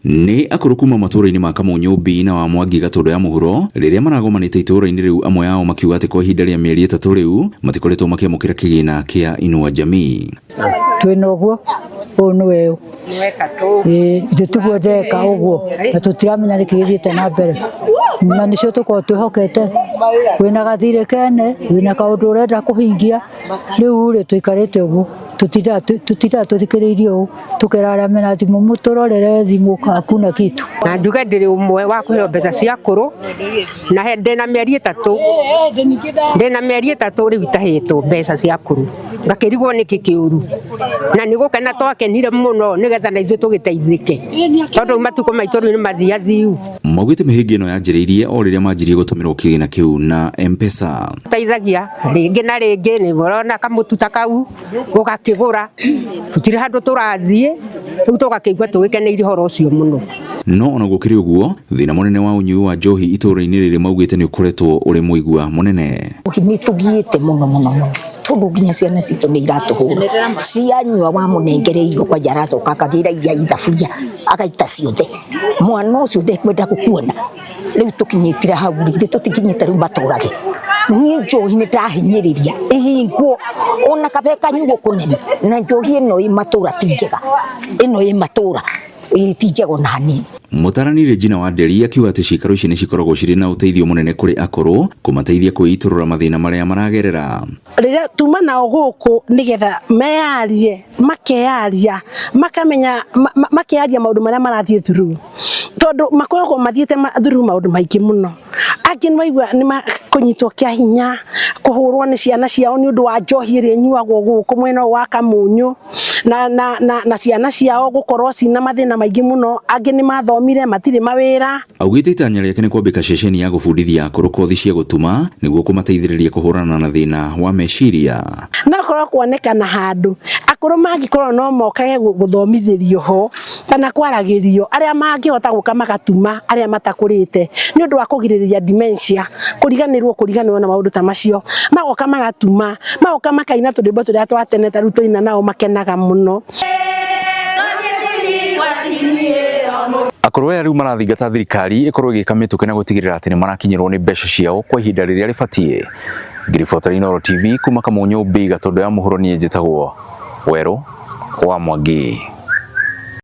Ni akurukuma matũra-inĩ ma Kamunyu B na wa Mwangi Gatondo ya mũhuro rĩrĩa maragomanĩte itũra-inĩ rĩu amwe yao makiuga atĩ kwa ihinda rĩa mĩeri 3 rĩu matikoretwo makĩamũkĩra kĩgĩna kĩa Inua Jamii. Twĩna ũguo nĩwe tũtiguotheka ũguo na tũtiramenya nĩ kĩgĩthiĩte na mbere na nĩcio tũkorwo twĩhokete wĩna gathirĩ kene wĩna kaũndũ ũrenda kũhingia rĩu rĩ tũikarĩte ũguo tutira tuthikĩrĩirie ũũ tukera arĩa mena thimũ mũtũrorere thimũ hakuna kitu na njuge ndĩrĩ ũmwe wa kũheo mbeca cia kũrũ na ndĩna mĩeri 3 rĩu itahĩtwo mbeca cia kũrũ ngakĩrigwo nĩkĩ kĩũru na nĩgũkena twakenire mũno nĩgetha na ithuĩ tũgĩteithĩke tondũ matukũ maitũ rĩu nĩ mathiathiu. Maugĩte mĩhĩnga ĩno yanjĩrĩirie o rĩrĩa manjirie gũtũmĩrwo kĩgĩna kĩu na M-Pesa. Teithagia rĩngĩ na rĩngĩ nĩ morona kamũtu ta kau ũgakĩgũra tũtirĩ handũ tũrathiĩ rĩu tũgakĩigua tũgĩkeneire ũhoro ũcio mũno. No ona gũkĩrĩ ũguo thĩna mũnene wa ũnyui wa njohi itũra-inĩ rĩrĩ maugĩte nĩ ũkoretwo ũrĩ mũigua mũnene. Nĩ tũgiĩte mũno tondũ nginya ciana citũ nĩ iratũhũra cianyua wa mũnengereirwo kwa aracoka akagĩra iria ithaburia agaita ciothe mwana ũcio ndekwenda gũkuona rĩu tũkinyĩtire hau rĩngĩ tũtikinyĩte rĩu matũrage niĩ njohi nĩ ndahinyĩrĩria ĩhingwo ona kabe kanyuo kũnene na njohi ĩno ĩ matũra ti njega ĩno ĩ matũra ti njega na hanini. Mũtarani Regina Wanderi akiuga atĩ cikaro ici nĩ cikoragwo cirĩ na ũteithio mũnene kũrĩ akũrũ kũmateithia kwĩitũrũra mathĩna marĩa maragerera. Rĩrĩa tuma nao gũkũ nĩgetha meyarie makeyaria makamenya makeyaria maũndũ marĩa marathiĩ through tondũ makoragwo mathiĩte through maũndũ maingĩ mũno angĩ nĩmaigua nĩ makũnyitwo kĩa hinya kũhũrwo nĩ ciana ciao nĩ ũndũ wa njohi ĩrĩa ĩnyuagwo gũkũ mwena wa Kamunyu na ciana ciao gũkorwo cina mathĩna maingĩ mũno angĩ nĩ mathomire matirĩ mawĩra. Augĩte itanya rĩake nĩ kwambĩka ceceni ya gũbundithia akũrũ kothi cia gũtuma nĩguo kũmateithĩrĩria kũhũrana na thĩna wa meciria. No korwo kuonekana handũ akũrũ mangĩkorwo no mokage gũthomithĩrio ho kana kwaragĩrio arĩa mangĩhota gũka magatuma arĩa matakũrĩte nĩ ũndũ wa kũgirĩrĩria dementia kũriganĩrwo na maũndũ ta macio magoka magatuma magoka makaina tũrĩmbo tũrĩa twa tene ta rĩu tũina nao makenaga mũno. Akũrũ aya rĩu marathingata thirikari ĩkorwo ĩgĩka mĩtũkĩ na gũtigĩrĩra atĩ nĩ marakinyĩrwo nĩ mbeca ciao kwa ihinda rĩrĩa rĩbatiĩ. Ngiriboto Inooro TV kuma Kamunyu B Gatondo ya mũhuro niĩ njĩtagwo Werũ wa Mwangi.